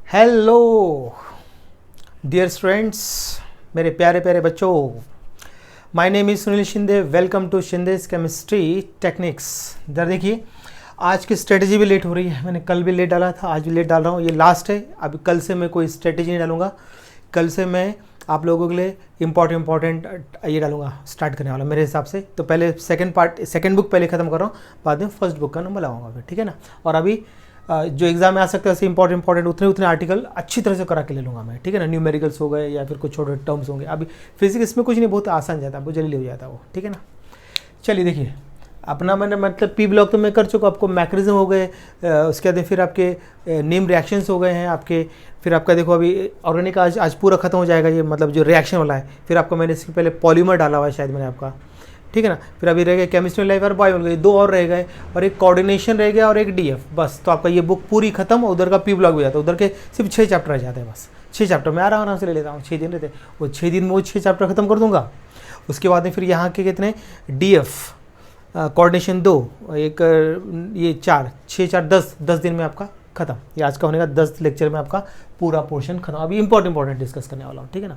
Hello dear students, मेरे प्यारे प्यारे बच्चों। My name is Sunil Shinde. Welcome to Shinde's chemistry techniques. इधर देखिए, आज की स्ट्रेटजी भी लेट हो रही है। मैंने कल भी लेट डाला था, आज भी लेट डाल रहा हूँ। ये लास्ट है। अब कल से मैं कोई स्ट्रेटजी नहीं डालूंगा। कल से मैं आप लोगों के लिए इंपॉर्टेंट ये डालूंगा, स्टार्ट करने वाला मेरे हिसाब से। तो पहले सेकंड बुक पहले ख़त्म कर रहा हूँ, बाद में फर्स्ट बुक का नंबर लगाऊंगा फिर, ठीक है ना। और अभी जो एग्जाम में आ सकते हैं ऐसे इंपॉर्टेंट उतने आर्टिकल अच्छी तरह से करा के ले लूँगा मैं, ठीक है ना। न्यूमेरिकल्स हो गए या फिर कुछ छोटे टर्म्स होंगे। अभी फिजिक्स में कुछ नहीं, बहुत आसान जाता है, बहुत जल्दी हो जाता है वो, ठीक है ना। चलिए देखिए, अपना मैंने मतलब पी ब्लॉक तो मैं कर चुका। आपको मैक्रिज्म हो गए, उसके बाद फिर आपके नेम रिएक्शंस हो गए हैं आपके। फिर आपका देखो अभी ऑर्गेनिक आज पूरा खत्म हो जाएगा ये, मतलब जो रिएक्शन वाला है। फिर आपको मैंने इसके पहले पॉलीमर डाला हुआ है शायद मैंने आपका, ठीक है ना। फिर अभी रह गए केमिस्ट्री लाइफ और बायोलॉजी, दो और रह गए, और एक कोऑर्डिनेशन रह गया और एक डीएफ। बस तो आपका ये बुक पूरी खत्म। उधर का पी ब्लॉक भी जाता है, उधर के सिर्फ 6 चैप्टर रह जाते हैं। बस 6 चैप्टर मैं आराम से ले लेता हूँ। 6 दिन रहते, वो 6 दिन में वो 6 चैप्टर खत्म कर दूंगा। उसके बाद में फिर यहाँ के कितने डीएफ, कोऑर्डिनेशन 2, एक ये 4, 6 4 10 दिन में आपका खत्म। ये आज का होने का 10 लेक्चर में आपका पूरा पोर्शन खत्म। अभी इंपॉर्टेंट डिस्कस करने वाला हूँ, ठीक है ना।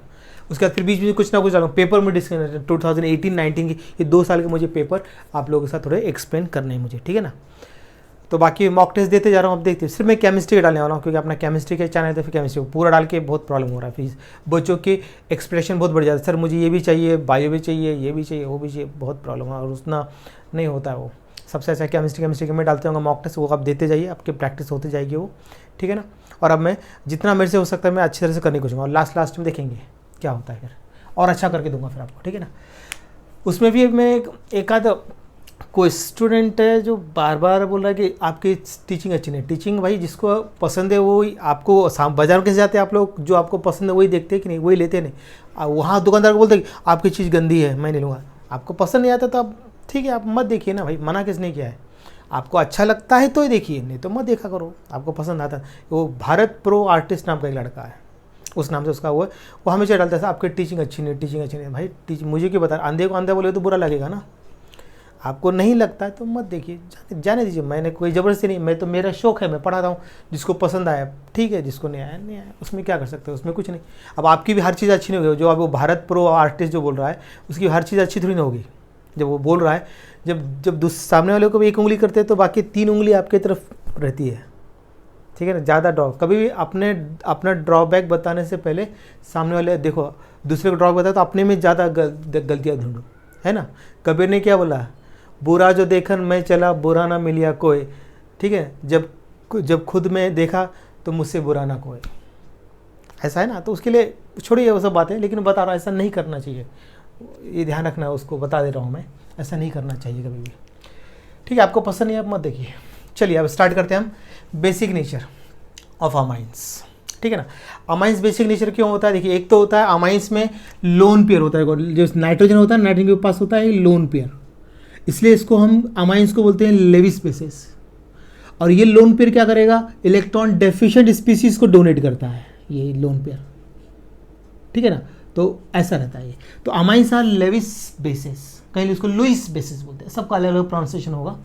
उसके बाद फिर बीच में कुछ ना कुछ डालूँ। पेपर में डिस्कस 2018-19 की ये 2 साल के मुझे पेपर आप लोगों के साथ थोड़े एक्सप्लेन करने हैं मुझे, ठीक है ना। तो बाकी मॉक टेस्ट देते जा रहा हूँ। अब देखते हैं, सिर्फ मैं केमिस्ट्री का डालने वाला हूँ, क्योंकि अपना केमिस्ट्री का चैनल है। तो फिर केमिस्ट्री पूरा डाल के बहुत प्रॉब्लम हो रहा है। फिर बच्चों के एक्सप्रेशन बहुत बढ़ जाता है, सर मुझे ये भी चाहिए, बायो भी चाहिए, ये भी चाहिए, वो भी चाहिए, बहुत प्रॉब्लम है और उतना नहीं होता है वो। सबसे अच्छा केमिस्ट्री के मैं डालते होंगे मॉक टेस्ट, वो आप देते जाइए, आपकी प्रैक्टिस होती जाएगी वो, ठीक है ना। और अब मैं जितना मेरे से हो सकता है मैं अच्छी तरह से करने की कोशिश करूँगा, और लास्ट में देखेंगे क्या होता है फिर, और अच्छा करके दूंगा फिर आपको, ठीक है ना। उसमें भी मैं एक आध कोई स्टूडेंट है जो बार बार बोल रहा है कि आपकी टीचिंग अच्छी नहीं। टीचिंग भाई जिसको पसंद है वो आपको, बाजार कैसे जाते हैं आप लोग, जो आपको पसंद है वही देखते हैं कि नहीं, वही लेते नहीं। वहाँ दुकानदार को बोलते हैं कि आपकी चीज़ गंदी है, मैं नहीं लूँगा। आपको पसंद नहीं आता तो आप ठीक है, आप मत देखिए ना भाई, मना किसने किया है। आपको अच्छा लगता है तो ही देखिए, नहीं तो मत देखा करो। आपको पसंद आता है। वो भारत प्रो आर्टिस्ट नाम का एक लड़का है, उस नाम से उसका वो है, वो हमेशा डालता है आपकी टीचिंग अच्छी नहीं। भाई मुझे क्यों बता, अंधे को अंधे बोले तो बुरा लगेगा ना। आपको नहीं लगता है तो मत देखिए, जाने दीजिए। मैंने कोई ज़बरदस्ती नहीं, मैं तो मेरा शौक है, मैं पढ़ाता हूँ। जिसको पसंद आया ठीक है, जिसको नहीं आया, उसमें क्या कर सकते हो, उसमें कुछ नहीं। अब आपकी भी हर चीज़ अच्छी नहीं होगी। जो अब वो भारत प्रो आर्टिस्ट जो बोल रहा है उसकी हर चीज़ अच्छी थोड़ी ना होगी। जब वो बोल रहा है, जब सामने वाले को भी एक उंगली करते हैं तो बाकी 3 उंगली आपकी तरफ रहती है, ठीक है ना। ज़्यादा ड्रॉ कभी भी अपना ड्रॉबैक बताने से पहले सामने वाले देखो, दूसरे को ड्रॉ बताया तो अपने में ज़्यादा गलतियाँ ढूंढो, है ना। कबीर ने क्या बोला, बुरा जो देखन मैं चला, बुरा ना मिलिया कोई, ठीक है। जब खुद में देखा तो मुझसे बुरा ना कोई, ऐसा है ना। तो उसके लिए छोड़िए वो सब बातें, लेकिन बता रहा हूँ ऐसा नहीं करना चाहिए। ये ध्यान रखना, उसको बता दे रहा हूँ मैं, ऐसा नहीं करना चाहिए कभी भी, ठीक है। आपको पसंद नहीं, आप मत देखिए। चलिए अब स्टार्ट करते हैं हम बेसिक नेचर ऑफ अमाइंस, ठीक है ना। अमाइंस बेसिक नेचर क्यों होता है, देखिए एक तो होता है अमाइंस में लोन पेयर होता है। जो नाइट्रोजन होता है, नाइट्रोजन के पास होता है लोन पेयर, इसलिए इसको हम अमाइंस को बोलते हैं लेविस बेसिस। और ये लोन पेयर क्या करेगा, इलेक्ट्रॉन डेफिशिएंट स्पीसीज को डोनेट करता है ये लोन पेयर, ठीक है ना। तो ऐसा रहता है ये। तो अमाइंस आर लेविस बेसिस, कहीं उसको लुइस बेसिस बोलते हैं, सबका अलग अलग प्रोनाउंसिएशन होगा,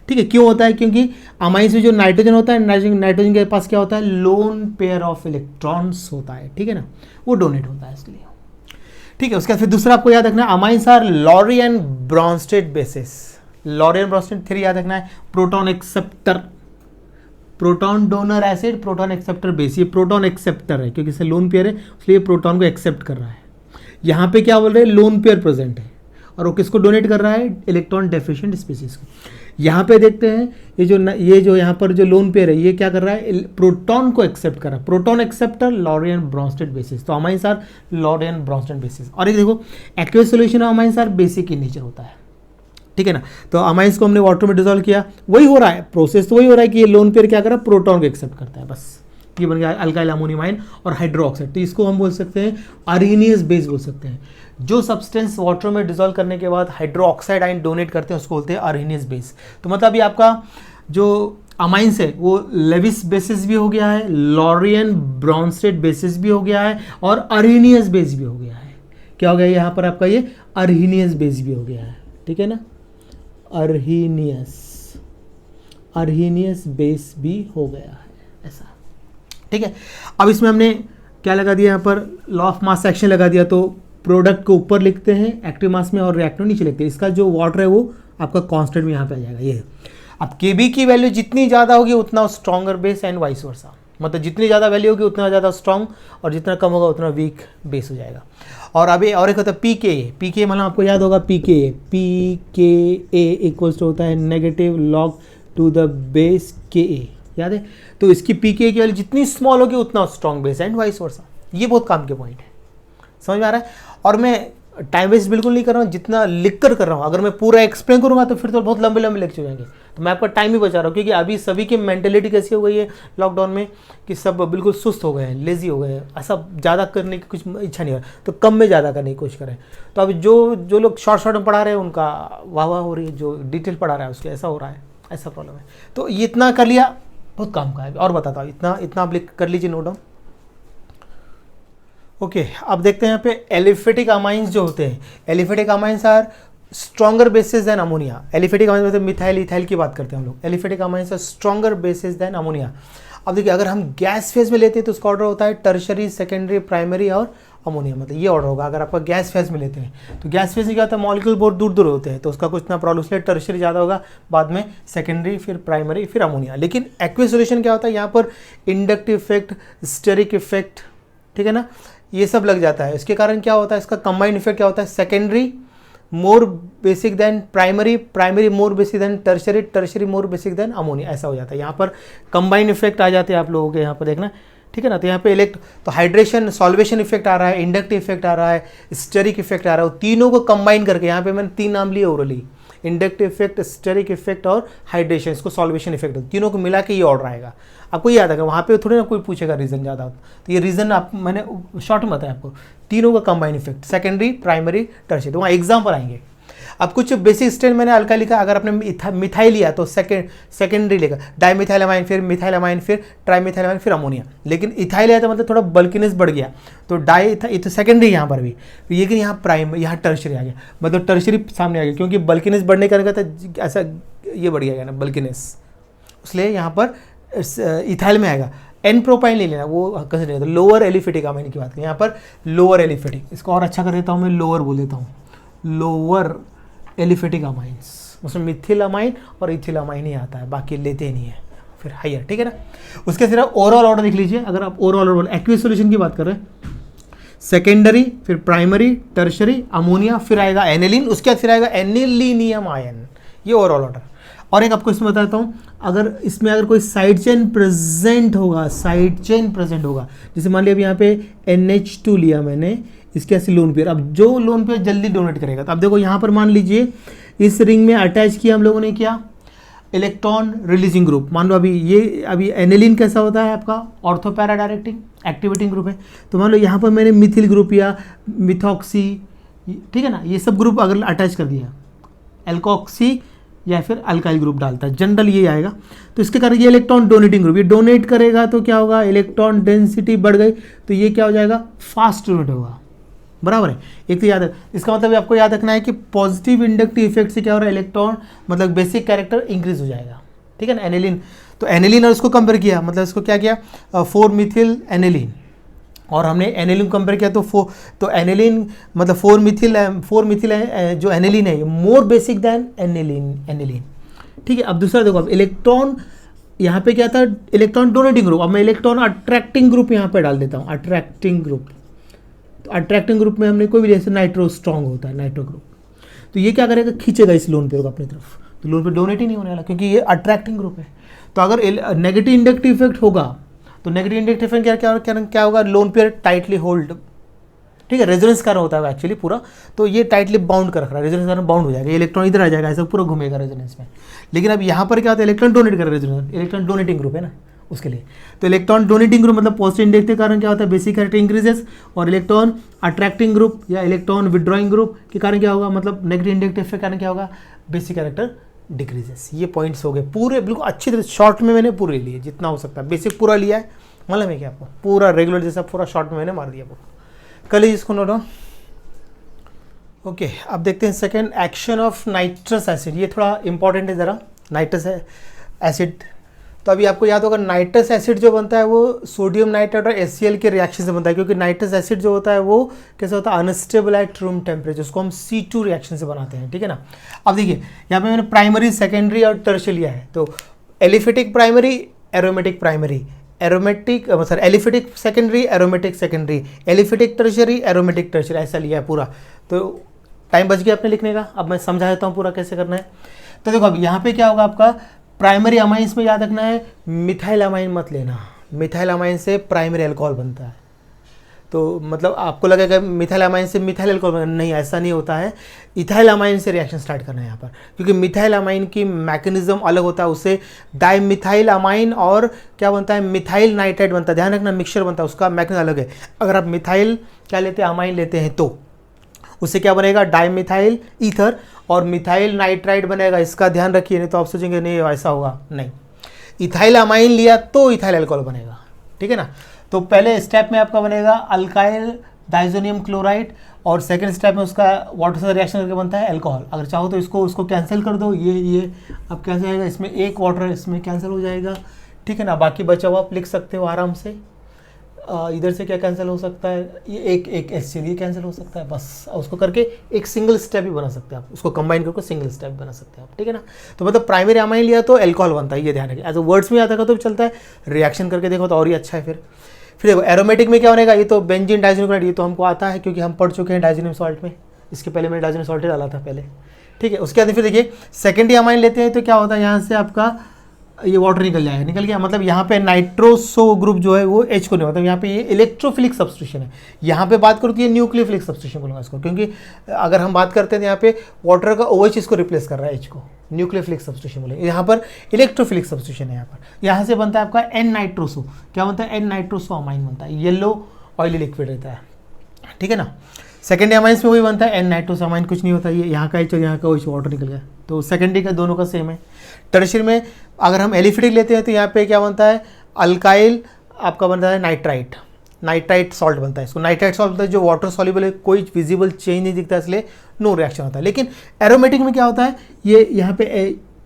ठीक है। क्यों होता है, क्योंकि अमाइंस में जो नाइट्रोजन होता है, नाइट्रोजन के पास क्या होता है, लोन पेयर ऑफ इलेक्ट्रॉन्स होता है, ठीक है ना। वो डोनेट होता है इसलिए, ठीक है। उसके बाद फिर दूसरा आपको याद रखना है, amines are Lowry Bronsted bases. Lowry Bronsted theory याद रखना है, proton acceptor, proton donor acid, proton acceptor base. ये प्रोटॉन एक्सेप्टर है क्योंकि इसे लोन पेयर है, इसलिए प्रोटॉन को एक्सेप्ट कर रहा है। यहाँ पे क्या बोल रहे हैं, लोन पेयर प्रेजेंट है और वो किसको डोनेट कर रहा है, इलेक्ट्रॉन डेफिशिएंट स्पीसीज को। यहाँ पे देखते हैं ये जो यहाँ पर जो लोन पेयर है ये क्या कर रहा है, प्रोटॉन को एक्सेप्ट कर रहा है। Proton acceptor Lowry Bronsted bases. तो amines are Lowry Bronsted bases. और एक देखो aqueous solution of amines are basic in nature होता है, ठीक है ना। तो अमाइंस को हमने वाटर में डिसॉल्व किया, वही हो रहा है प्रोसेस, तो वही हो रहा है कि ये लोन पेयर क्या कर रहा है, प्रोटॉन को एक्सेप्ट करता है। बस ये बन गया अल्काइल अमोनियम आयन और हाइड्रोक्साइड। तो इसको हम बोल सकते हैं अरेनियस बेस बोल सकते हैं। जो सब्सटेंस वाटर में डिसॉल्व करने के बाद हाइड्रोक्साइड आयन डोनेट करते हैं उसको बोलते हैं अरेनियस बेस। तो मतलब ये आपका जो अमाइंस है वो लेविस बेसिस भी हो गया है, लॉरियन ब्रॉन्स्टेड बेसिस भी हो गया है और अरेनियस बेस भी हो गया है। क्या हो गया यहाँ पर आपका, ये अरेनियस बेस भी हो गया है, ठीक है ना। अरहेनियस बेस भी हो गया है ऐसा, ठीक है। अब इसमें हमने क्या लगा दिया, यहाँ पर लॉ ऑफ मास एक्शन लगा दिया, तो प्रोडक्ट को ऊपर लिखते हैं एक्टिव मास में और रिएक्टेंट नीचे लिखते हैं। इसका जो वाटर है वो आपका कांस्टेंट में यहाँ पे आ जाएगा, ये है। अब केबी की वैल्यू जितनी ज़्यादा होगी उतना stronger base and vice versa, मतलब जितनी ज़्यादा वैल्यू होगी उतना ज़्यादा स्ट्रॉन्ग और जितना कम होगा उतना वीक बेस हो जाएगा। और अभी और एक होता है पी के मतलब आपको याद होगा पी के ए इक्वल्स टू होता है negative log to the base के ए, याद है। तो इसकी पी के की वैल्यू जितनी स्मॉल होगी उतना strong base and vice versa. ये बहुत काम के पॉइंट है, समझ में आ रहा है। और मैं टाइम वेस्ट बिल्कुल नहीं कर रहा हूँ, जितना लिख कर रहा हूँ। अगर मैं पूरा एक्सप्लेन करूँगा तो फिर तो बहुत लंबे लंबे लेक्चर हो जाएंगे, तो मैं आपका टाइम ही बचा रहा हूँ। क्योंकि अभी सभी की मेंटेलिटी कैसी हो गई है लॉकडाउन में कि सब बिल्कुल सुस्त हो गए हैं, लेजी हो गए हैं, ऐसा ज़्यादा करने की कुछ इच्छा नहीं हो रहा, तो कम में ज़्यादा करने की कोशिश करें। तो अभी जो लोग शॉर्ट में पढ़ा रहे हैं उनका वाह वाह हो रही है, जो डिटेल पढ़ा रहा है उसके ऐसा हो रहा है, ऐसा प्रॉब्लम है। तो ये इतना कर लिया, बहुत काम का है। और बताता हूँ, इतना आप कर लीजिए नोट डाउन। ओके, अब देखते हैं यहाँ पे एलिफेटिक अमाइंस जो होते हैं। Aliphatic amines are stronger bases than ammonia. Aliphatic amines मतलब मिथाइल इथाइल की बात करते हैं हम लोग। Aliphatic amines are stronger bases than ammonia. अब देखिए, अगर हम गैस फेज में लेते हैं तो उसका ऑर्डर होता है टर्शरी, सेकेंडरी, प्राइमरी और अमोनिया, मतलब ये ऑर्डर होगा। अगर आपका गैस फेज में लेते हैं तो गैस फेज में क्या होता है, मॉलिक्यूल बहुत दूर दूर होते हैं, तो उसका कुछ ना प्रॉब्लम, इसलिए टर्शरी ज़्यादा होगा, बाद में सेकेंडरी, फिर प्राइमरी, फिर अमोनिया। लेकिन एक्वियस सॉल्यूशन क्या होता है, यहाँ पर इंडक्टिव इफेक्ट, स्टेरिक इफेक्ट, ठीक है ना, ये सब लग जाता है। इसके कारण क्या होता है, इसका कंबाइंड इफेक्ट क्या होता है, secondary more basic than primary, primary more basic than tertiary, tertiary more basic than ammonia, ऐसा हो जाता है। यहाँ पर कंबाइंड इफेक्ट आ जाते हैं आप लोगों के, यहाँ पर देखना, ठीक है ना। तो यहाँ पे तो हाइड्रेशन सॉल्वेशन इफेक्ट आ रहा है, इंडक्टिव इफेक्ट आ रहा है, स्टेरिक इफेक्ट आ रहा है, तीनों को कंबाइन करके यहाँ पे मैंने 3 नाम लिए orally, inductive effect, steric effect और हाइड्रेशन, इसको सॉल्वेशन इफेक्ट, तीनों को मिला के ये ऑर्डर आएगा। आपको याद है, वहाँ पे थोड़ी ना कोई पूछेगा रीजन ज़्यादा, तो ये रीजन आप मैंने शॉर्ट में बताया आपको, तीनों का combine effect, secondary, primary, tertiary. तो वहाँ एग्जाम्पल आएंगे। अब कुछ बेसिक स्टेट मैंने हल्का लिखा, अगर आपने मिथाइल लिया तो सेकेंडरी लेगा, डाइमिथाइलमाइन, फिर मिथाइलमाइन, फिर ट्राइमिथाइलमाइन, फिर अमोनिया। लेकिन इथाइल लिया तो मतलब थोड़ा बल्किनेस बढ़ गया, तो तो सेकेंडरी यहाँ पर भी, लेकिन यहाँ प्राइम, यहाँ टर्शरी आ गया, मतलब टर्शरी सामने आ गया, क्योंकि बल्किनेस बढ़ने का तो ऐसा ये बढ़ गया ना बल्किनेस, इसलिए यहाँ पर इथाइल में आएगा। एन प्रोपाइन ले लेना, वो कंसिडर करते, लोअर एलिफेटिक अमाइन की बात करें, यहाँ पर लोअर एलिफेटिक, इसको और अच्छा कर देता हूँ मैं, लोअर बोल देता हूँ, लोअर एलिफेटिक अमाइंस, उसमें मिथिल अमाइन और इथिल अमाइन ही आता है, बाकी लेते नहीं है, फिर हाइयर, ठीक है ना। उसके सिर्फ ओवरऑल ऑर्डर देख लीजिए, अगर आप ओवरऑल ऑर्डर एक्वियस सॉल्यूशन की बात कर रहे हैं, सेकेंडरी, फिर प्राइमरी, टर्शरी, अमोनिया, फिर आएगा एनिलीन, उसके बाद फिर आएगा एनिलीनियम आयन, ये ओवरऑल ऑर्डर। और एक आपको इसमें बताता हूँ, अगर इसमें अगर कोई साइड चेन प्रेजेंट होगा, साइड चेन प्रेजेंट होगा, जैसे मान लिया अब यहाँ पे NH2 लिया मैंने, इसके ऐसे लोन पेयर, अब जो लोन पेयर जल्दी डोनेट करेगा, तो अब देखो यहाँ पर मान लीजिए इस रिंग में अटैच किया हम लोगों ने, क्या इलेक्ट्रॉन रिलीजिंग ग्रुप, मान लो अभी एनिलीन कैसा होता है आपका, ortho para directing activating group है, तो मान लो यहाँ पर मैंने मिथिल ग्रुप या मिथॉक्सी, ठीक है ना, ये सब ग्रुप अगर अटैच कर दिया, एल्कोक्सी या फिर अल्काइल ग्रुप डालता है, जनरल ये आएगा, तो इसके कारण ये इलेक्ट्रॉन डोनेटिंग ग्रुप, ये डोनेट करेगा तो क्या होगा, इलेक्ट्रॉन डेंसिटी बढ़ गई, तो ये क्या हो जाएगा, फास्ट डोनेट होगा, बराबर है। एक तो याद है, इसका मतलब आपको याद रखना है कि पॉजिटिव इंडक्टिव इफेक्ट से क्या हो रहा है, इलेक्ट्रॉन मतलब बेसिक कैरेक्टर इंक्रीज हो जाएगा, ठीक है ना। एनिलीन, तो एनिलीन और इसको कंपेयर किया, मतलब इसको क्या किया, 4 मिथिल एनिलीन, और हमने एनिलीन कंपेयर किया तो एनिलीन मतलब 4 मिथिल जो एनिलीन है, मोर बेसिक दैन एनिलीन, ठीक है। अब दूसरा देखो, अब इलेक्ट्रॉन यहाँ पे क्या था, इलेक्ट्रॉन डोनेटिंग ग्रुप, अब मैं इलेक्ट्रॉन अट्रैक्टिंग ग्रुप यहाँ पे डाल देता हूँ, अट्रैक्टिंग ग्रुप। तो अट्रैक्टिंग ग्रुप में हमने कोई भी, जैसे नाइट्रो स्ट्रॉन्ग होता है, नाइट्रो ग्रुप, तो ये क्या करेगा, खींचेगा इस लोन पेयर को अपनी तरफ, तो लोन पेयर डोनेट ही नहीं होने वाला, क्योंकि ये अट्रैक्टिंग ग्रुप है। तो अगर नेगेटिव इंडक्टिव इफेक्ट होगा, तो नेगेटिव इंडक्टिव इफेक्ट क्या होगा, लोन पेयर टाइटली होल्ड, ठीक है, रेजोनेंस कर रहा होता है एक्चुअली पूरा, तो ये टाइटली बाउंड कर रखा है, रेजोनेंस कारण बाउंड हो जाएगा, ये इलेक्ट्रॉन इधर आ जाएगा, ऐसा पूरा घूमेगा रेजोनेंस में। लेकिन अब यहाँ पर क्या होता है, इलेक्ट्रॉन डोनेट कर रहा है, रेजोनेंस इलेक्ट्रॉन डोनेटिंग ग्रुप है ना, उसके लिए। तो इलेक्ट्रॉन डोनेटिंग ग्रुप मतलब पॉजिटिव इंडेक्स के कारण क्या होता है, बेसिक कैरेक्टर इंक्रीजेस, और इलेक्ट्रॉन अट्रैक्टिंग ग्रुप या इलेक्ट्रॉन विड्रॉइंग ग्रुप के कारण क्या होगा, मतलब नेगेटिव इंडेक्टिव के कारण क्या होगा, बेसिक कैरेक्टर डिक्रीजेस। ये पॉइंट्स हो गए पूरे, बिल्कुल अच्छी तरह शॉर्ट में मैंने पूरे लिए, जितना हो सकता है बेसिक पूरा लिया है, मतलब है क्या आपको पूरा रेगुलर जैसा पूरा शॉर्ट में मैंने मार दिया पूरा। कल ही इसको नोट डाउन। ओके, अब देखते हैं second, action of nitrous acid, ये थोड़ा इंपॉर्टेंट है ज़रा, नाइट्रस एसिड तो अभी आपको याद होगा नाइट्रस एसिड जो बनता है वो सोडियम नाइट्राइड और HCl के रिएक्शन से बनता है, क्योंकि नाइट्रस एसिड जो होता है वो कैसे होता है, अनस्टेबल एट रूम टेम्परेचर, उसको हम C2 रिएक्शन से बनाते हैं, ठीक है ना। अब देखिए यहाँ पे मैंने प्राइमरी, सेकेंडरी और टर्शियरी लिया है, तो aliphatic primary, aromatic primary, aromatic sorry aliphatic secondary, aromatic secondary, aliphatic tertiary, aromatic tertiary, ऐसा लिया है पूरा। तो टाइम बच गया अपने लिखने का। अब मैं समझा देता हूँ पूरा कैसे करना है। तो देखो अब यहाँ पे क्या होगा, आपका प्राइमरी अमाइंस में याद रखना है मिथाइल अमाइन मत लेना, मिथाइल अमाइन से प्राइमरी अल्कोहल बनता है। तो मतलब आपको लगेगा मिथाइल अमाइन से मिथाइल अल्कोहल, नहीं, ऐसा नहीं होता है। इथाइल अमाइन से रिएक्शन स्टार्ट करना है यहाँ पर, क्योंकि मिथाइल अमाइन की मैकेनिज्म अलग होता है, उससे डाइमिथाइल अमाइन और क्या बनता है, मिथाइल नाइट्राइड बनता है। ध्यान रखना मिक्सचर बनता है, उसका मैकेनिज्म अलग है। अगर आप मिथाइल क्या लेते हैं, अमाइन लेते हैं, तो उससे क्या बनेगा, डाइमिथाइल ईथर और मिथाइल नाइट्राइड बनेगा। इसका ध्यान रखिए, नहीं तो आप सोचेंगे नहीं ऐसा होगा, नहीं। इथाइल अमाइन लिया तो इथाइल अल्कोहल बनेगा, ठीक है ना। तो पहले स्टेप में आपका बनेगा अल्काइल डाइजोनियम क्लोराइड, और सेकंड स्टेप में उसका वाटर से रिएक्शन करके बनता है अल्कोहल। अगर चाहो तो उसको कैंसिल कर दो, ये अब कैसे आएगा, इसमें एक वाटर इसमें कैंसिल हो जाएगा, ठीक है ना। बाकी बचा हुआ आप लिख सकते हो आराम से। इधर से क्या कैंसिल हो सकता है, ये एक HCl ये कैंसिल हो सकता है, बस उसको करके एक सिंगल स्टेप भी बना सकते हैं आप, उसको कंबाइन करके सिंगल स्टेप बना सकते हैं आप, ठीक है ना। तो मतलब प्राइमरी अमाइन लिया तो अल्कोहल बनता है, ये ध्यान रखिए। एज वर्ड्स में आता है तो भी चलता है, रिएक्शन करके देखो तो और ही अच्छा है। फिर देखो एरोमेटिक में क्या बनेगा, ये तो बेंजीन डाइजोनियम क्लोराइड, ये तो हमको आता है क्योंकि हम पढ़ चुके हैं डाइजोनियम सॉल्ट में, इसके पहले मैंने डाइजोनियम सॉल्ट डाला था पहले, ठीक है। उसके बाद फिर देखिए सेकेंडरी अमाइन लेते हैं तो क्या होता है, यहाँ से आपका ये वाटर निकल जाएगा, निकल गया, मतलब यहाँ पे नाइट्रोसो ग्रुप जो है वो H को नहीं, मतलब यहाँ पे ये इलेक्ट्रोफिलिक सब्स्टिट्यूशन है। यहाँ पे बात करूँ तो ये न्यूक्लियोफिलिक सब्स्टिट्यूशन बोलूँगा इसको, क्योंकि अगर हम बात करते हैं तो यहाँ पे वाटर का OH इसको रिप्लेस कर रहा है, H को न्यूक्लियोफिलिक सब्स्टिट्यूशन बोलेंगे। यहाँ पर इलेक्ट्रोफिलिक सब्स्टिट्यूशन है। यहाँ से बनता है आपका N नाइट्रोसो, क्या बनता है, N नाइट्रोसो अमाइन बनता है, येलो ऑयली लिक्विड रहता है, ठीक है ना। सेकेंडरी अमाइंस में वही बनता है N नाइट्रोसो अमाइन, कुछ नहीं होता, ये यहाँ का H और यहाँ का OH वाटर निकल गया, तो सेकेंडरी का दोनों का सेम है। टर्शियरी में अगर हम एलिफेटिक लेते हैं तो यहाँ पे क्या बनता है, अल्काइल आपका बनता है नाइट्राइट, नाइट्राइट सॉल्ट बनता है। इसको नाइट्राइट सॉल्ट बनता है जो वाटर सॉल्युबल है, कोई विजिबल चेंज नहीं दिखता, इसलिए नो रिएक्शन होता है। लेकिन एरोमेटिक में क्या होता है, ये यहाँ पे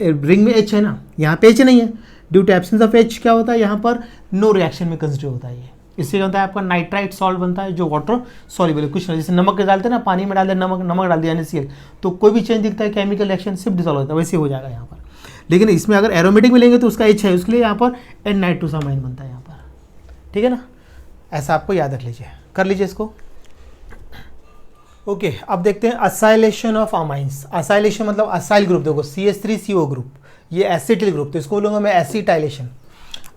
रिंग में H है ना, यहाँ पे H नहीं है, due to absence of H क्या होता है, यहाँ पर नो रिएक्शन में कंसिडर होता है। ये इससे क्या होता है, आपका नाइट्राइट सॉल्ट बनता है जो वाटर सॉल्युबल है, कुछ नहीं, जैसे नमक डालते हैं ना, पानी में डाल दिया नमक डाल दिया NaCl, तो कोई भी चेंज दिखता है, केमिकल रिएक्शन सिर्फ डिसॉल्व होता है, वैसे हो जाएगा यहाँ पर। लेकिन इसमें अगर एरोमेटिक में लेंगे तो उसका H है, उसके लिए यहाँ पर N नाइट्रोसो अमाइन बनता है यहाँ पर, ठीक है ना। ऐसा आपको याद रख लीजिए, कर लीजिए इसको। ओके, अब देखते हैं असाइलेशन ऑफ अमाइंस। असाइलेशन मतलब असाइल ग्रुप, देखो CH3CO ग्रुप, ये एसिटिल ग्रुप, तो इसको बोलूँगा मैं एसिटाइलेशन।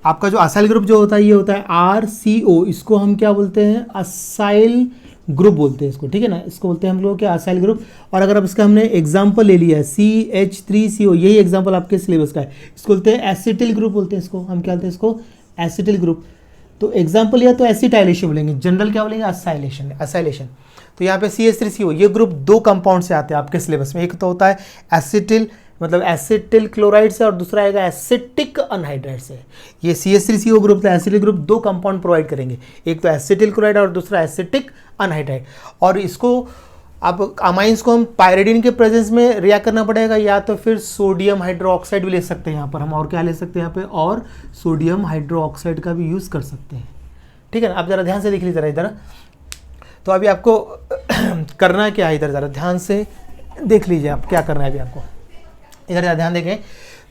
आपका जो असाइल ग्रुप जो होता है ये होता है RCO, इसको हम क्या बोलते हैं, असाइल ग्रुप बोलते हैं इसको, ठीक है ना। इसको बोलते हैं हम लोग क्या, असाइल ग्रुप। और अगर अब इसका हमने एग्जांपल ले लिया है CH3CO, यही एग्जांपल आपके सिलेबस का है, इसको बोलते हैं एसिटिल ग्रुप बोलते हैं इसको, हम क्या बोलते हैं इसको, एसिटिल ग्रुप। तो एग्जांपल लिया तो एसिटाइलेशन बोलेंगे, जनरल क्या बोलेंगे, असाइलेशन, असाइलेशन। तो यहाँ पे CH3CO ये ग्रुप दो कंपाउंड से आते हैं आपके सिलेबस में, एक तो होता है एसिटिल मतलब एसिटिल क्लोराइड से, और दूसरा आएगा एसिटिक अनहाइड्राइड से। ये CH3CO ग्रुप था, एसिटिल ग्रुप दो कंपाउंड प्रोवाइड करेंगे, एक तो एसिटिल क्लोराइड और दूसरा एसिटिक अनहाइड्राइड। और इसको अब अमाइंस को हम पायरिडीन के प्रेजेंस में रिएक्ट करना पड़ेगा, या तो फिर सोडियम हाइड्रोक्साइड भी ले सकते हैं यहाँ पर हम, और क्या ले सकते हैं यहाँ पे, और सोडियम हाइड्रोक्साइड का भी यूज़ कर सकते हैं, ठीक है ना। आप ज़रा ध्यान से देख लीजिए, ज़रा इधर। तो अभी आपको करना क्या है, इधर ज़रा ध्यान से देख लीजिए आप क्या करना है अभी आपको, इधर ज़रा ध्यान देखें।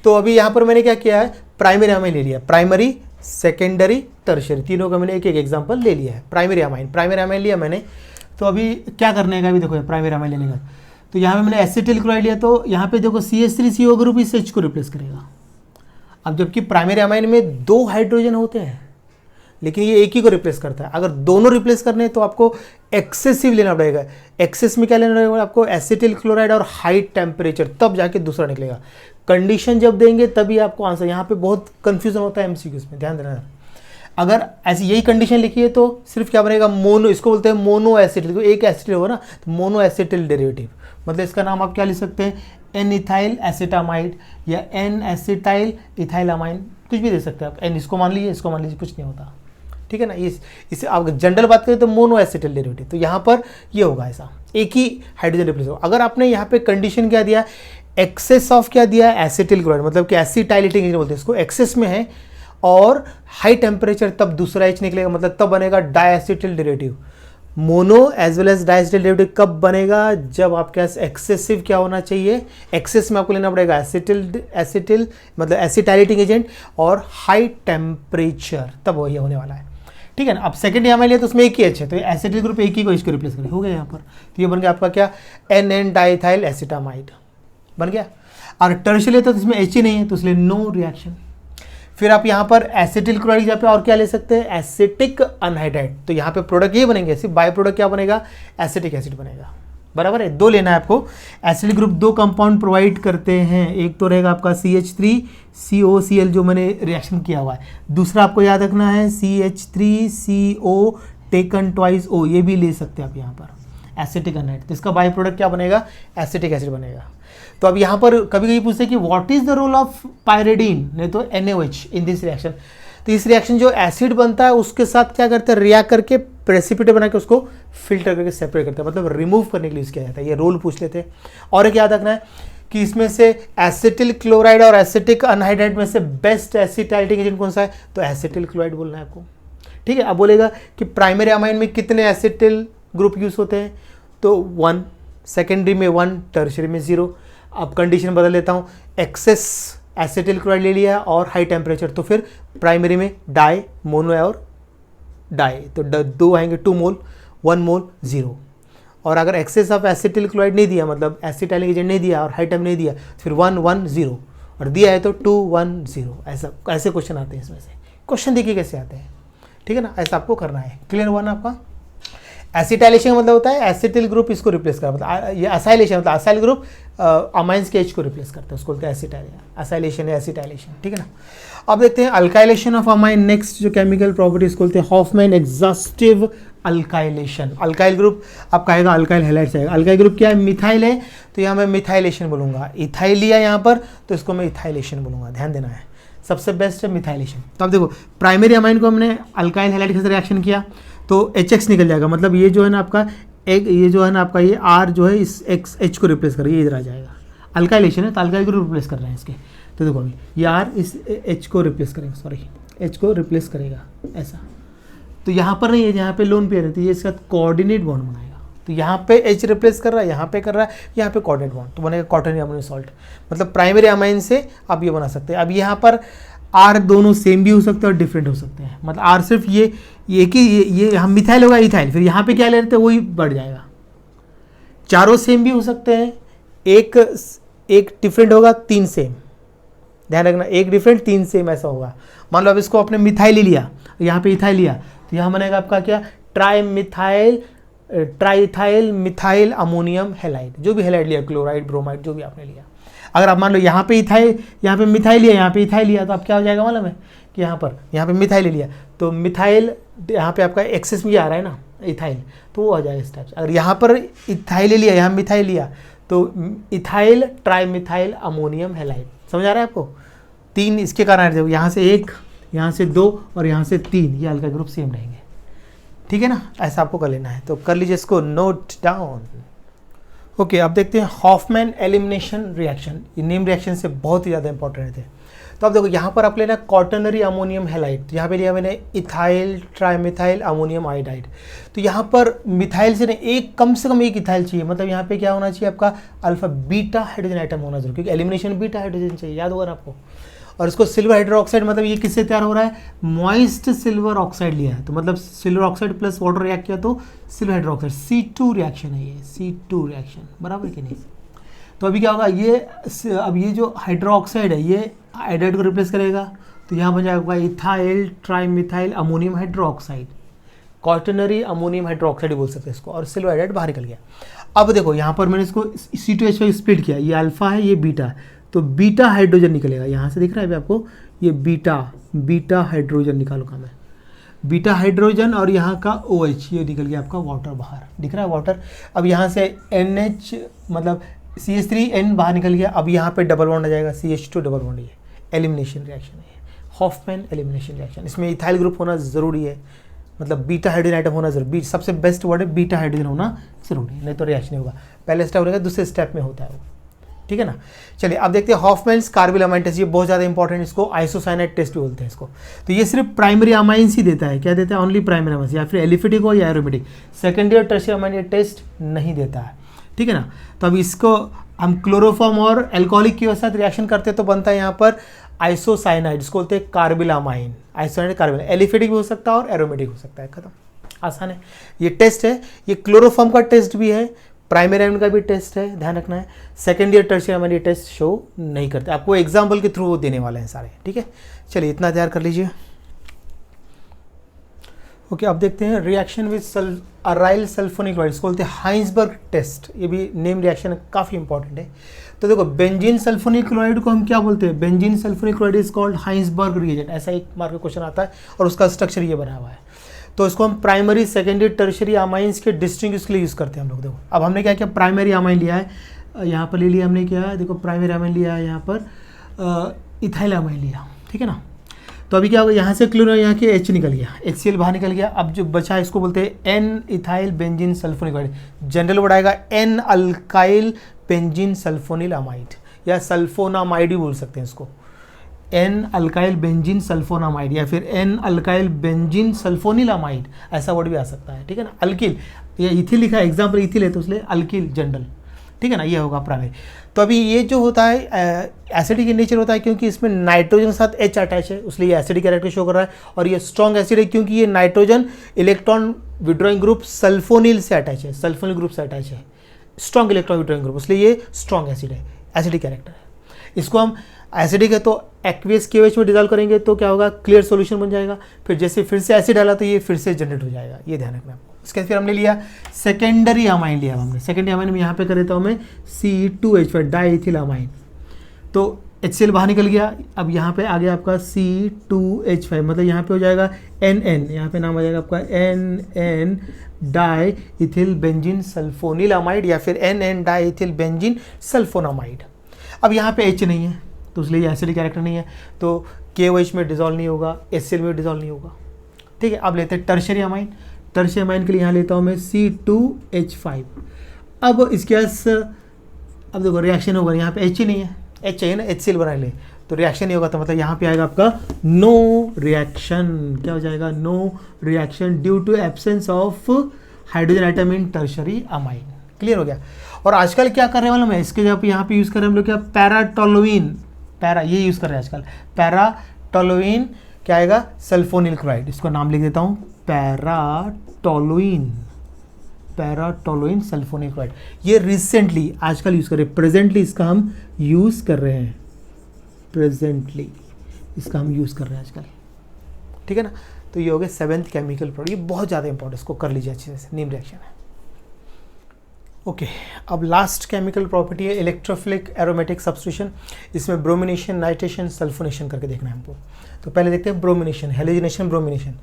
तो अभी यहाँ पर मैंने क्या किया है, प्राइमरी अमाइन ले लिया, प्राइमरी सेकेंडरी टर्शियरी तीनों का मैंने एक एक एग्जांपल ले लिया है। प्राइमरी अमाइन लिया मैंने, तो अभी क्या करने का, अभी देखो प्राइमरी अमाइन लेने का, तो यहाँ पे मैंने एसिटिल क्लोराइड लिया, तो यहाँ पे देखो CH3CO ग्रुप इस H को रिप्लेस करेगा। अब जबकि प्राइमरी अमाइन में दो हाइड्रोजन होते हैं, लेकिन ये एक ही को रिप्लेस करता है। अगर दोनों रिप्लेस करने हैं तो आपको एक्सेसिव लेना पड़ेगा। एक्सेस में क्या लेना पड़ेगा आपको, एसिटिल क्लोराइड और हाई टेम्परेचर, तब जाके दूसरा निकलेगा। कंडीशन जब देंगे तभी आपको आंसर, यहाँ पे बहुत कंफ्यूजन होता है MCQs में, ध्यान देना। अगर ऐसी यही कंडीशन लिखी है तो सिर्फ क्या बनेगा, मोनो, इसको बोलते हैं मोनो एसिटिल, एक एसिटिल होगा ना, तो मोनो एसिटिल डेरिवेटिव, मतलब इसका नाम आप क्या लिख सकते हैं, N इथाइल एसिटामाइड या N एसिटाइल इथाइलामाइन, कुछ भी दे सकते हैं आप। N इसको मान लीजिए, इसको मान लीजिए, कुछ नहीं होता, ठीक है ना। इसे आप जनरल बात करें तो मोनो एसिटिल डेरिवेटिव, तो यहाँ पर ये होगा ऐसा, एक ही हाइड्रोजन रिप्लेस होगा। अगर आपने यहाँ पे कंडीशन क्या दिया, एक्सेस ऑफ क्या दिया है, एसिटिल क्लोराइड, मतलब कि एसिटाइलेटिंग एजेंट बोलते हैं इसको, एक्सेस में है और हाई टेम्परेचर, तब दूसरा एच निकलेगा, मतलब तब बनेगा diacetyl derivative. Mono as well as diacetyl derivative कब बनेगा, जब आपके पास एक्सेसिव क्या होना चाहिए, एक्सेस में आपको लेना पड़ेगा एसिटिल मतलब एसिटाइलेटिंग एजेंट और हाई टेम्परेचर, तब वही होने वाला है। ठीक है ना। अब सेकंड यहाँ लिया तो उसमें एक ही एच है, तो एसिटिल ग्रुप एक ही को इसको रिप्लेस करें, हो गया यहाँ पर। तो ये बन गया आपका क्या, NN डाइथाइल एसिटामाइड बन गया। और टर्शियरी तो इसमें एच ही नहीं है, तो इसलिए नो रिएक्शन। फिर आप यहाँ पर एसिटिल क्लोराइड की जगह पे और क्या ले सकते हैं, एसिटिक अनहाइड्राइड। तो यहाँ पे प्रोडक्ट ये बनेंगे, सिर्फ बाय प्रोडक्ट क्या बनेगा, एसिटिक एसिड बनेगा। बराबर है, दो लेना है आपको। एसिड ग्रुप दो कंपाउंड प्रोवाइड करते हैं, एक तो रहेगा आपका CH3COCl जो मैंने रिएक्शन किया हुआ है, दूसरा आपको याद रखना है CH3CO टेकन ट्वाइस O, ये भी ले सकते हैं आप यहाँ पर एसिटिक अनहाइड्राइड। तो इसका बाय प्रोडक्ट क्या बनेगा, एसिटिक एसिड बनेगा। तो अब यहाँ पर कभी कभी पूछते हैं कि what is the role of pyridine, नहीं तो NaOH इन दिस रिएक्शन। तो इस रिएक्शन जो एसिड बनता है उसके साथ क्या करते हैं, रिएक्ट करके प्रेसिपिटेट बना के उसको फिल्टर करके सेपरेट करते हैं, मतलब रिमूव करने के लिए यूज़ किया जाता है। ये रोल पूछ लेते हैं। और एक याद रखना है कि इसमें से एसिटिल क्लोराइड और एसिटिक अनहाइड्राइड में से बेस्ट एसिटाइलेटिंग एजेंट कौन सा है, तो एसिटिल क्लोराइड बोलना है आपको। ठीक है। अब बोलेगा कि प्राइमरी अमाइन में कितने एसिटिल ग्रुप यूज होते हैं, तो 1, सेकेंडरी में 1, टर्शियरी में 0। अब कंडीशन बदल लेता हूँ, एक्सेस एसिटिल क्लोराइड ले लिया और हाई टेम्परेचर, तो फिर प्राइमरी में डाई, मोनो और डाई, तो दो आएंगे 2 मोल, 1 मोल 0। और अगर एक्सेस ऑफ एसिटिल क्लोराइड नहीं दिया, मतलब एसिटाइलिक एजेंट नहीं दिया और हाई टेम्प नहीं दिया, फिर 1 1 0, और दिया है तो 2 1 0। ऐसे क्वेश्चन आते हैं इसमें से। क्वेश्चन देखिए कैसे आते हैं, ठीक है ना। ऐसा आपको करना है। क्लियर हुआ ना आपका। एसिटाइलेशन का मतलब होता है एसिटिल ग्रुप इसको रिप्लेस कर, मतलब ये असाइलेशन मतलब असाइल ग्रुप अमाइंस के एच को रिप्लेस करते हैं, उसको बोलते हैं असाइलेशन या एसिटाइलेशन। ठीक है ना। अब देखते हैं अल्काइलेशन ऑफ अमाइन। नेक्स्ट जो केमिकल प्रॉपर्टीज बोलते हैं Hofmann exhaustive alkylation. Alkyl group आपका आएगा, अल्काइल हैलाइड से आएगा। अल्काइल ग्रुप क्या है, मिथाइल है, तो यहाँ मैं मिथाइलेशन बोलूँगा। इथाइल लिया यहाँ पर, तो इसको मैं इथाइलेशन बोलूँगा, ध्यान देना है। सबसे बेस्ट है मिथाइलेशन। तो अब देखो प्राइमरी अमाइन को हमने अल्काइल हैलाइड के साथ रिएक्शन किया तो HX निकल जाएगा, मतलब ये जो है ना आपका एक, ये जो है ना आपका ये R जो है इस H को रिप्लेस कर, ये इधर आ जाएगा। अल्काइलेशन है तो अल्काइल को रिप्लेस कर रहे हैं इसके, तो देखो अभी ये R इस H को रिप्लेस करेगा, सॉरी H को रिप्लेस करेगा ऐसा। तो यहाँ पर नहीं है, यहाँ पे लोन पेयर है, तो ये इसका कोऑर्डिनेट बॉन्ड बनाएगा। तो यहाँ पे H रिप्लेस कर रहा है, यहाँ पे कर रहा है, यहाँ पे कोऑर्डिनेट बॉन्ड, तो बनेगा कॉटन अमोनियम सॉल्ट। मतलब प्राइमरी अमाइन से आप ये बना सकते हैं। अब यहाँ पर R दोनों सेम भी हो सकते हैं और डिफरेंट हो सकते हैं, मतलब R सिर्फ ये कि ये हम मिथाइल होगा इथाइल, फिर यहाँ पे क्या ले लेते हैं वही बढ़ जाएगा। चारों सेम भी हो सकते हैं, एक डिफरेंट होगा, 3 सेम। ध्यान रखना, एक डिफरेंट 3 सेम ऐसा होगा। मान लो अब इसको आपने मिथाइल ही लिया, यहाँ पे इथाइल लिया, तो यहाँ बनेगा आपका क्या, ट्राइथाइल मिथाइल अमोनियम हैलाइड, जो भी हैलाइड लिया, क्लोराइड ब्रोमाइड जो भी आपने लिया। अगर आप मान लो यहाँ पे इथाइल, यहाँ पे मिथाइल लिया, यहाँ पे इथाइल लिया, तो आप क्या हो जाएगा मालूम है कि यहाँ पे मिथाइल ले लिया, तो मिथाइल यहाँ पे आपका एक्सेस में आ रहा है ना इथाइल, तो वो आ जाएगा इस टाइप से। अगर यहाँ पर इथाइल लिया, यहाँ मिथाइल लिया, तो इथाइल ट्राइमिथाइल अमोनियम हैलाइड। समझ आ रहा है आपको। 3 इसके कारण, यहाँ से 1, यहाँ से 2 और यहाँ से 3, ये अल्काइल ग्रुप सेम रहेंगे। ठीक है ना, ऐसा आपको कर लेना है। तो कर लीजिए इसको नोट डाउन। ओके, अब देखते हैं हॉफमैन एलिमिनेशन रिएक्शन। ये नेम रिएक्शन से बहुत ही ज़्यादा इंपॉर्टेंट थे। तो अब देखो यहाँ पर आप लेना क्वाटर्नरी अमोनियम हैलाइड, तो यहाँ पे लिया मैंने इथाइल ट्राइमिथाइल अमोनियम आयोडाइड। तो यहाँ पर मिथाइल से नहीं, कम से कम एक इथाइल चाहिए, मतलब यहाँ पे क्या होना चाहिए आपका अल्फा बीटा हाइड्रोजन आइटम होना जरूरी, क्योंकि एलिमिनेशन बीटा हाइड्रोजन चाहिए, याद होगा ना आपको। और इसको सिल्वर हाइड्रोक्साइड, मतलब ये किससे तैयार हो रहा है, मॉइस्ट सिल्वर ऑक्साइड लिया है, तो मतलब silver oxide plus water react किया तो सिल्वर हाइड्रोक्साइड, C2 रिएक्शन है ये, C2 रिएक्शन, बराबर कि नहीं। तो अभी क्या होगा, अब ये जो हाइड्रोक्साइड है ये आयोडाइड को रिप्लेस करेगा, तो यहाँ बन जाएगा ethyl trimethyl ammonium hydroxide, quaternary ammonium hydroxide बोल सकते हैं इसको, और सिल्वर आयोडाइड बाहर निकल गया। अब देखो यहाँ पर मैंने इसको C2H5 स्प्लिट किया, ये अल्फा है ये बीटा है, तो बीटा हाइड्रोजन निकलेगा, यहाँ से दिख रहा है अभी आपको, ये बीटा हाइड्रोजन निकालूंगा मैं, बीटा हाइड्रोजन, और यहाँ का OH ये निकल गया आपका वाटर बाहर, दिख रहा है वाटर। अब यहाँ से NH मतलब CH3N बाहर निकल गया, अब यहाँ पे डबल बॉन्ड आ जाएगा CH2 डबल बॉन्ड, ये एलिमिनेशन रिएक्शन है, हॉफमैन एलिमिनेशन रिएक्शन। इसमें इथाइल ग्रुप होना ज़रूरी है, मतलब बीटा हाइड्रोजन आइटम होना जरूरी, सबसे बेस्ट वर्ड है बीटा हाइड्रोजन होना जरूरी है, नहीं तो रिएक्शन नहीं होगा। पहले स्टेप रहेगा, दूसरे स्टेप में होता है वो, ठीक है ना। चलिए अब देखते हैं हॉफमैन्स कार्बिल टेस्ट, ये बहुत ज़्यादा इंपॉर्टेंट, इसको आइसोसाइनाइड टेस्ट भी बोलते हैं इसको। तो ये सिर्फ प्राइमरी अमाइंस ही देता है, क्या देता है, ओनली प्राइमरी अमाइंस, या फिर एलिफेटिक हो या एरोमेटिक, सेकेंडरी और टर्शियरी अमाइन टेस्ट नहीं देता है, ठीक है ना। तो अब इसको हम क्लोरोफॉर्म और एल्कोहलिक के साथ रिएक्शन करते हैं तो बनता है यहाँ पर आइसोसाइनाइड, इसको बोलते हैं कार्बिलामाइन, आइसोसाइनाइड कार्बिल, एलिफेटिक भी हो सकता है और एरोमेटिक हो सकता है, खत्म, आसान है। ये टेस्ट है, ये क्लोरोफॉर्म का टेस्ट भी है, प्राइमरी अमाइन का भी टेस्ट है, ध्यान रखना है। सेकेंड ईयर टर्शियरी अमाइन ये टेस्ट शो नहीं करते, आपको एग्जाम्पल के थ्रू वो देने वाले हैं सारे, ठीक है। चलिए इतना तैयार कर लीजिए। ओके, अब देखते हैं reaction with aryl sulphonic chloride, इसको बोलते हैं हाइंसबर्ग टेस्ट, ये भी नेम रिएक्शन काफ़ी इंपॉर्टेंट है। तो देखो बेंजीन सल्फोनिक क्लोराइड को हम क्या बोलते हैं, benzene sulfonic chloride is called Hinsberg reagent, ऐसा एक मार्क का क्वेश्चन आता है और उसका स्ट्रक्चर ये बना हुआ है। तो इसको हम प्राइमरी सेकेंडरी टर्शियरी अमाइंस के डिस्टिंग्विश के लिए यूज़ करते हैं हम लोग। देखो अब हमने क्या किया, प्राइमरी अमाइन लिया है, यहाँ पर ले लिया हमने, क्या देखो प्राइमरी अमाइन लिया है, यहाँ पर इथाइल अमाइन लिया, ठीक है ना। तो अभी क्या होगा, यहाँ से क्लोरो, यहाँ के H निकल गया, HCl बाहर निकल गया। अब जो बचा है इसको बोलते हैं N ethyl benzene sulfonic amide, general word आएगा N alkyl benzene sulphonyl amide, या सल्फोनामाइड भी बोल सकते हैं इसको, एन अल्काइल बेंजीन सल्फोनामाइड या फिर N alkyl benzene sulphonyl amide, ऐसा वर्ड भी आ सकता है, ठीक है ना। अल्किल, ये इथिल लिखा है, एग्जाम्पल इथिल है तो इसलिए अल्किल जनरल, ठीक है ना, ये होगा प्राइमरी। तो अभी ये जो होता है एसिडिक इन नेचर होता है क्योंकि इसमें नाइट्रोजन के साथ H अटैच है, इसलिए ये एसिडिक कैरेक्टर शो कर रहा है। और ये स्ट्रॉन्ग एसिड है क्योंकि ये nitrogen electron withdrawing group sulphonyl से अटैच है, सल्फोनिल ग्रुप से अटैच है, स्ट्रॉन्ग इलेक्ट्रॉन विड्रॉइंग ग्रुप, इसलिए ये स्ट्रॉन्ग एसिड है, एसिडिक कैरेक्टर है। इसको हम एसिडिक है तो एक्वियस KOH में डिजॉल्व करेंगे तो क्या होगा, क्लियर सॉल्यूशन बन जाएगा। फिर जैसे फिर से एसिड डाला तो ये फिर से जनरेट हो जाएगा, ये ध्यान रखना आपको। इसके फिर हमने लिया सेकेंडरी अमाइन लिया हमने, सेकेंडरी अमाइन में यहाँ पे कर देता हूँ मैं C2H5 डाइथिल अमाइन, तो HCl बाहर निकल गया। अब यहाँ पे आ गया आपका C2H5, मतलब यहाँ पे हो जाएगा NN, यहाँ पे नाम आ जाएगा आपका NN di ethyl benzene sulphonyl amide या फिर NN di ethyl benzene sulphonamide. अब यहाँ पे H नहीं है तो इसलिए एसिडिक कैरेक्टर नहीं है, तो KOH में डिजॉल्व नहीं होगा, HCl में डिजॉल्व नहीं होगा, ठीक है। अब लेते हैं टर्शियरी अमाइन, टर्शियरी अमाइन के लिए यहाँ लेता हूँ मैं C2H5। अब इसके पास अब देखो रिएक्शन होगा, यहाँ पे H ही नहीं है, H चाहिए ना, HCl बना ले तो रिएक्शन नहीं होगा, तो मतलब यहाँ पे आएगा आपका नो रिएक्शन, क्या हो जाएगा, no reaction due to absence of hydrogen atom in tertiary amine. Clear हो गया। और आजकल क्या कर रहे वाला मैं, इसके जगह पे यहाँ पे यूज़ कर रहे हैं हम लोग क्या, पैराटोलुइन, पैरा ये यूज़ कर रहे हैं आजकल, पैराटोलुइन क्या आएगा, सल्फोनिल क्लोराइड, इसको नाम लिख देता हूँ पैराटोलुइन, पैराटोलुइन सल्फोनिल क्लोराइड। ये रिसेंटली आजकल यूज़ कर रहे हैं, प्रेजेंटली इसका हम यूज़ कर रहे हैं, प्रेजेंटली इसका हम यूज़ कर रहे हैं आजकल, ठीक है ना। तो ये हो गया 7th केमिकल प्रोडक्ट, ये बहुत ज़्यादा इंपॉर्टेंट, इसको कर लीजिए अच्छे से, नीम रिएक्शन है। ओके, अब लास्ट केमिकल प्रॉपर्टी है इलेक्ट्रोफिलिक एरोमेटिक सब्स्टिट्यूशन, इसमें ब्रोमिनेशन, नाइट्रेशन, सल्फोनेशन करके देखना है हमको। तो पहले देखते हैं ब्रोमिनेशन, हेलोजिनेशन, ब्रोमिनेशन।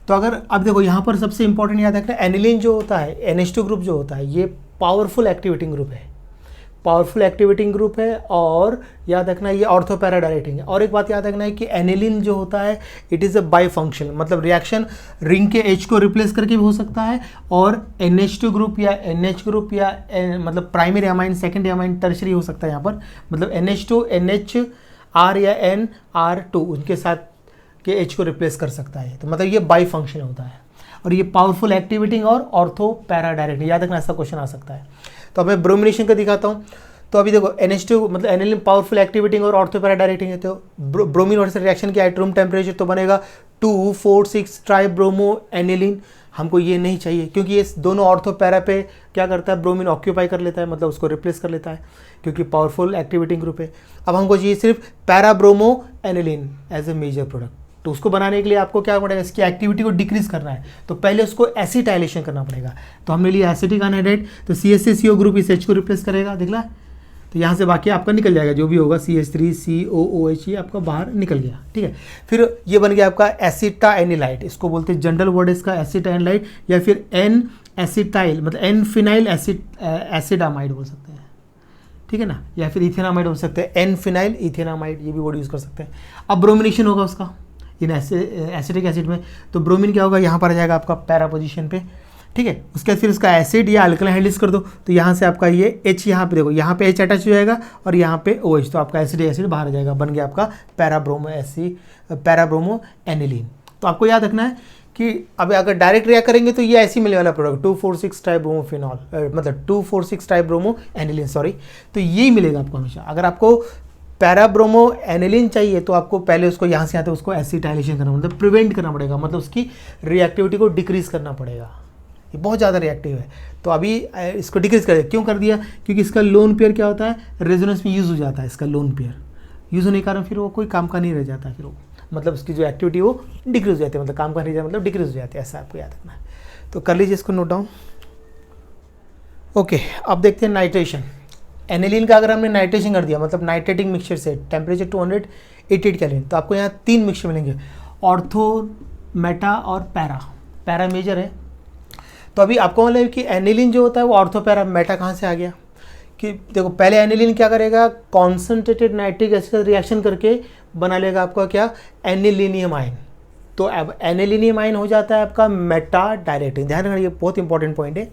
तो अगर अब देखो यहाँ पर सबसे इंपॉर्टेंट याद रखना, एनिलीन जो होता है, NH2 ग्रुप जो होता है, ये पावरफुल एक्टिवेटिंग ग्रुप है, पावरफुल एक्टिवेटिंग ग्रुप है, और याद रखना ये ऑर्थो पैरा डायरेक्टिंग है। और एक बात याद रखना है कि एनिलीन जो होता है it is a by functional, मतलब रिएक्शन रिंग के H को रिप्लेस करके भी हो सकता है, और NH2 ग्रुप या NH ग्रुप या मतलब primary amine, secondary amine, tertiary हो सकता है यहाँ पर, मतलब NH2 NHR या NR2 उनके साथ के H को रिप्लेस कर सकता है, तो मतलब ये बाई फंक्शन होता है। और ये पावरफुल एक्टिवेटिंग और ऑर्थो पैरा डायरेक्टिंग, याद रखना ऐसा क्वेश्चन आ सकता है। तो अब मैं ब्रोमिनेशन का दिखाता हूँ। तो अभी देखो NH2 मतलब एनिलीन पावरफुल एक्टिवेटिंग और ऑर्थो पैरा डायरेक्टिंग है, तो ब्रोमीन और रिएक्शन की एट रूम टेम्परेचर तो बनेगा 2,4,6 ट्राई ब्रोमो एनिलीन। हमको ये नहीं चाहिए क्योंकि ये दोनों ऑर्थो पैरा पे क्या करता है, ब्रोमीन ऑक्यूपाई कर लेता है, मतलब उसको रिप्लेस कर लेता है क्योंकि पावरफुल एक्टिवेटिंग ग्रुप है। अब हमको चाहिए सिर्फ para bromo aniline as a major product, तो उसको बनाने के लिए आपको क्या पड़ेगा, इसकी एक्टिविटी को डिक्रीज करना है, तो पहले उसको एसिटाइलेशन करना पड़ेगा। तो हमने लिया एसिटिक अनहाइड्रेट, तो CH3CO ग्रुप इस H को रिप्लेस करेगा, देख ला, तो यहाँ से बाकी आपका निकल जाएगा जो भी होगा, CH3COOH ये आपका बाहर निकल गया, ठीक है। फिर ये बन गया आपका एसिटाइनिलाइट, इसको बोलते हैं जनरल वर्ड इसका एसिटाइनिलाइट, या फिर N एसिटाइल मतलब N फिनाइल एसिडामाइड बोल सकते हैं, ठीक है ना, या फिर इथेनामाइड हो सकते हैं, N फिनाइल इथेनामाइड, ये भी वर्ड यूज़ कर सकते हैं। अब ब्रोमिनेशन होगा उसका इन एसिटिक एसिड में, तो ब्रोमीन क्या होगा, यहाँ पर आ जाएगा आपका पैरा पोजीशन पे, ठीक है। उसके बाद फिर उसका एसिड या अल्कलाइन हाइड्रोलाइज कर दो, तो यहाँ से आपका ये H यहाँ पे देखो, यहाँ पे H अटैच हो जाएगा और यहाँ पे OH, तो आपका एसिड बाहर आ जाएगा, बन गया आपका पैराब्रोमो एनिलीन। तो आपको याद रखना है कि अब अगर डायरेक्ट रिएक्ट करेंगे तो ये ऐसी मिलने वाला प्रोडक्ट 2,4,6 ट्राइब्रोमोफिनॉल, मतलब 2,4,6 ट्राइब्रोमो एनिलीन, सॉरी, तो यही मिलेगा आपको हमेशा। अगर आपको पैराब्रोमो एनिलीन चाहिए तो आपको पहले उसको यहाँ से आते उसको एसिटाइलेशन करना, मतलब प्रिवेंट करना पड़ेगा, मतलब उसकी रिएक्टिविटी को डिक्रीज करना पड़ेगा। ये बहुत ज़्यादा रिएक्टिव है, तो अभी इसको डिक्रीज कर दिया। क्यों कर दिया? क्योंकि इसका लोन पेयर क्या होता है, रेजोनेंस में यूज़ हो जाता है। इसका लोन पेयर यूज़ होने के कारण फिर वो कोई काम का नहीं रह जाता, फिर वो मतलब उसकी जो एक्टिविटी वो डिक्रीज हो जाती है, मतलब काम का नहीं जाता, मतलब डिक्रीज हो जाती है, ऐसा आपको याद रखना है। तो कर लीजिए इसको नोट डाउन। ओके, अब देखते हैं नाइट्रेशन। एनिलीन का अगर हमने नाइट्रेशन कर दिया, मतलब नाइट्रेटिंग मिक्सचर से टेम्परेचर 288 केल्विन, तो आपको यहाँ 3 मिक्सचर मिलेंगे, ऑर्थो, मेटा और पैरा। पैरा मेजर है, तो अभी आपको मतलब कि एनिलीन जो होता है वो ऑर्थो पैरा मेटा कहाँ से आ गया कि देखो पहले एनिलीन क्या करेगा, कॉन्सेंट्रेटेड नाइट्रिक एसिड का रिएक्शन करके बना लेगा आपका क्या, एनिलीनियम आयन। तो अब एनिलीनियम आयन हो जाता है आपका मेटा डायरेक्टिंग। ध्यान रखना, ये बहुत इंपॉर्टेंट पॉइंट है।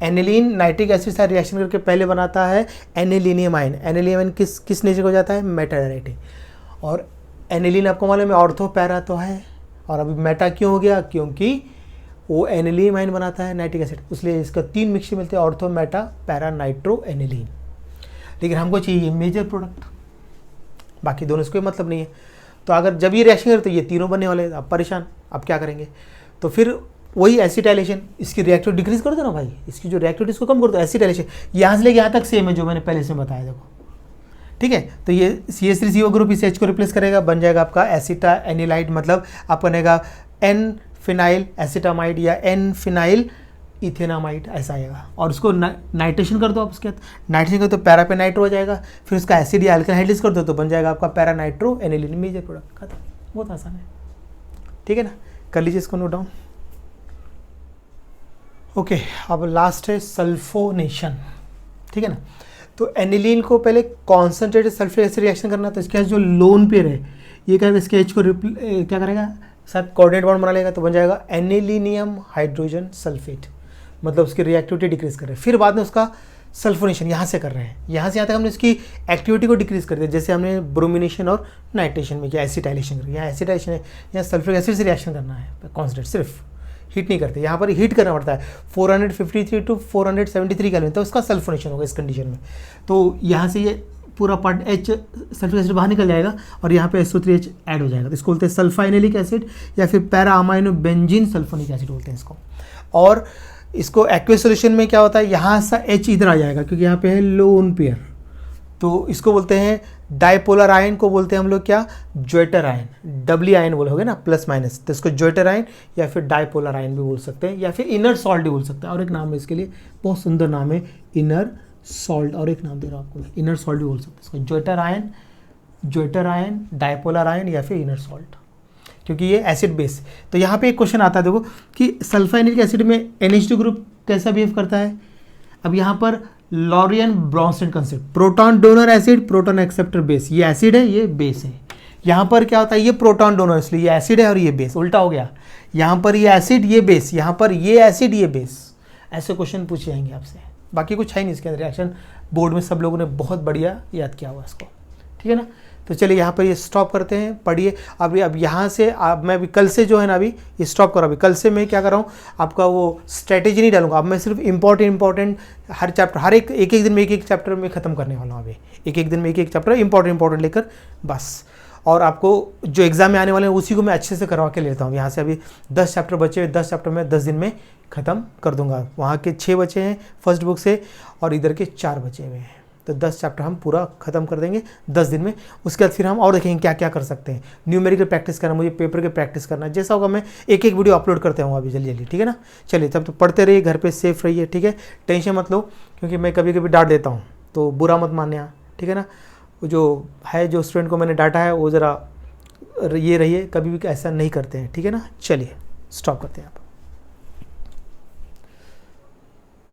एनिलीन नाइट्रिक एसिड से रिएक्शन करके पहले बनाता है एनिलीनियम आयन। एनिलीनियम आयन किस नेचर का हो जाता है, मेटा डायरेक्टिंग। और एनिलीन आपको मालूम है ऑर्थो पैरा तो है, और अभी मेटा क्यों हो गया, क्योंकि वो एनिलीन आयन बनाता है नाइट्रिक एसिड, इसलिए इसका 3 मिक्सचर मिलते हैं, ortho, Meta, para, nitro, aniline. लेकिन हमको चाहिए मेजर प्रोडक्ट, बाकी दोनों से कोई मतलब नहीं है। तो अगर जब ये रिएक्शन करे तो ये तीनों बनने वाले, आप परेशान, आप क्या करेंगे? तो फिर वही एसिटाइलेशन, इसकी रिएक्टिविटी डिक्रीज कर दो ना भाई, इसकी जो रिएक्टिविटी इसको कम कर दो। एसिटाइलेशन यहाँ से लेके यहाँ तक सेम है जो मैंने पहले से बताया, देखो, ठीक है। तो ये CH3CO ग्रुप इस H को रिप्लेस करेगा, बन जाएगा आपका एसिटा एनिलाइड, मतलब आप बनेगा एन फिनाइल एसिटामाइड या एन फिनाइल इथेनामाइड, ऐसा आएगा। और उसको नाइट्रेशन कर दो आप, उसके बाद नाइट्रेशन कर दो तो पैरा पे नाइट्रो हो जाएगा, फिर उसका एसिड या अल्काइल हाइड्रोलाइज कर दो तो बन जाएगा आपका para nitro aniline, major product, खत्म। बहुत आसान है, ठीक है ना। कर लीजिए इसको नोट डाउन। ओके, अब लास्ट है सल्फोनेशन, ठीक है ना। तो एनिलीन को पहले कॉन्सेंट्रेटेड सल्फ्यूरिक एसिड रिएक्शन करना, तो इसके जो लोन पेयर है ये क्या इसके H को क्या करेगा, साथ कोऑर्डिनेट बॉन्ड बना लेगा, तो बन जाएगा एनिलीनियम हाइड्रोजन सल्फेट, मतलब उसकी रिएक्टिविटी डिक्रीज कर रहे हैं। फिर बाद में उसका सल्फोनेशन यहाँ से कर रहे हैं, यहाँ से यहाँ तक हमने उसकी एक्टिविटी को डिक्रीज कर दिया, जैसे हमने ब्रोमिनेशन और नाइट्रेशन में किया, एसिटाइलेशन कर, यहाँ एसिटाइलेशन है, यहाँ सल्फ्यूरिक एसिड से रिएक्शन करना है कॉन्सेंट्रेट, सिर्फ हीट नहीं करते, यहाँ पर हीट करना पड़ता है 453 टू 473 केल्विन, तो उसका सल्फोनेशन होगा इस कंडीशन में। तो यहाँ से ये पूरा पार्ट H सल्फ्यूरिक एसिड बाहर निकल जाएगा और यहाँ पे SO3H ऐड हो जाएगा, तो इसको बोलते हैं सल्फाइनिलिक एसिड या फिर para amino benzene sulphonic acid बोलते हैं इसको। और इसको एक्वस सॉल्यूशन में क्या होता है, यहाँ से H इधर आ जाएगा क्योंकि यहाँ पे है लोन पेयर, तो इसको बोलते हैं डाइपोलर आयन को बोलते हैं हम लोग क्या, ज्वेटर आयन, डबली आयन बोलोगे ना, प्लस माइनस, तो इसको ज्वेटर आयन या फिर डाइपोलर आयन भी बोल सकते हैं, या फिर इनर सॉल्ट भी बोल सकते हैं। और एक नाम है इसके लिए, बहुत सुंदर नाम है, इनर सॉल्ट, और एक नाम दे रहा हूँ आपको, इनर सॉल्ट भी बोल सकते हैं इसको, ज्वेटर आयन, डाइपोलर आयन या फिर इनर सॉल्ट, क्योंकि ये एसिड बेस। तो यहाँ पे एक क्वेश्चन आता है देखो कि सल्फाइनिलिक एसिड में NH2 ग्रुप कैसा बिहेव करता है। अब यहाँ पर Lowry Bronsted concept, proton donor acid, proton acceptor base, ये एसिड है ये बेस है। यहाँ पर क्या होता है, ये प्रोटॉन डोनर, इसलिए ये एसिड है और ये बेस, उल्टा हो गया, यहाँ पर ये एसिड ये बेस, यहाँ पर ये एसिड ये बेस, ऐसे क्वेश्चन पूछे जाएंगे आपसे। बाकी कुछ है नहीं इसके अंदर, रिएक्शन बोर्ड में सब लोगों ने बहुत बढ़िया याद किया हुआ इसको, ठीक है ना। तो चलिए यहाँ पर ये स्टॉप करते हैं, पढ़िए अब यहाँ से मैं अभी कल से जो है ना, अभी ये स्टॉप करो, अभी कल से मैं क्या कर रहा हूँ, आपका वो स्ट्रेटेजी नहीं डालूंगा, अब मैं सिर्फ इंपॉर्टेंट हर चैप्टर, हर एक दिन में एक चैप्टर में ख़त्म करने वाला हूँ। अभी एक दिन में एक चैप्टर इंपॉर्टेंट लेकर बस, और आपको जो एग्जाम में आने वाले हैं उसी को मैं अच्छे से करवा के लेता हूँ। यहाँ से अभी 10 चैप्टर बचे हुए, 10 चैप्टर में 10 दिन में ख़त्म कर दूंगा। वहाँ के 6 बचे हैं फर्स्ट बुक से और इधर के 4 बचे हुए हैं, तो 10 चैप्टर हम पूरा ख़त्म कर देंगे 10 दिन में। उसके बाद फिर हम और देखेंगे क्या क्या कर सकते हैं। न्यूमेरिकल प्रैक्टिस करना, मुझे पेपर के प्रैक्टिस करना, जैसा होगा मैं एक वीडियो अपलोड करते हूँ अभी जल्दी, ठीक है ना। चलिए तब तो पढ़ते रहिए, घर पे सेफ रहिए, ठीक है, टेंशन मत लो, क्योंकि मैं कभी कभी डांट देता हूँ तो बुरा मत मानना, ठीक है ना। जो स्टूडेंट को मैंने डांटा है वो ज़रा ये रहिए, कभी भी ऐसा नहीं करते हैं, ठीक है ना। चलिए स्टॉप करते हैं आप।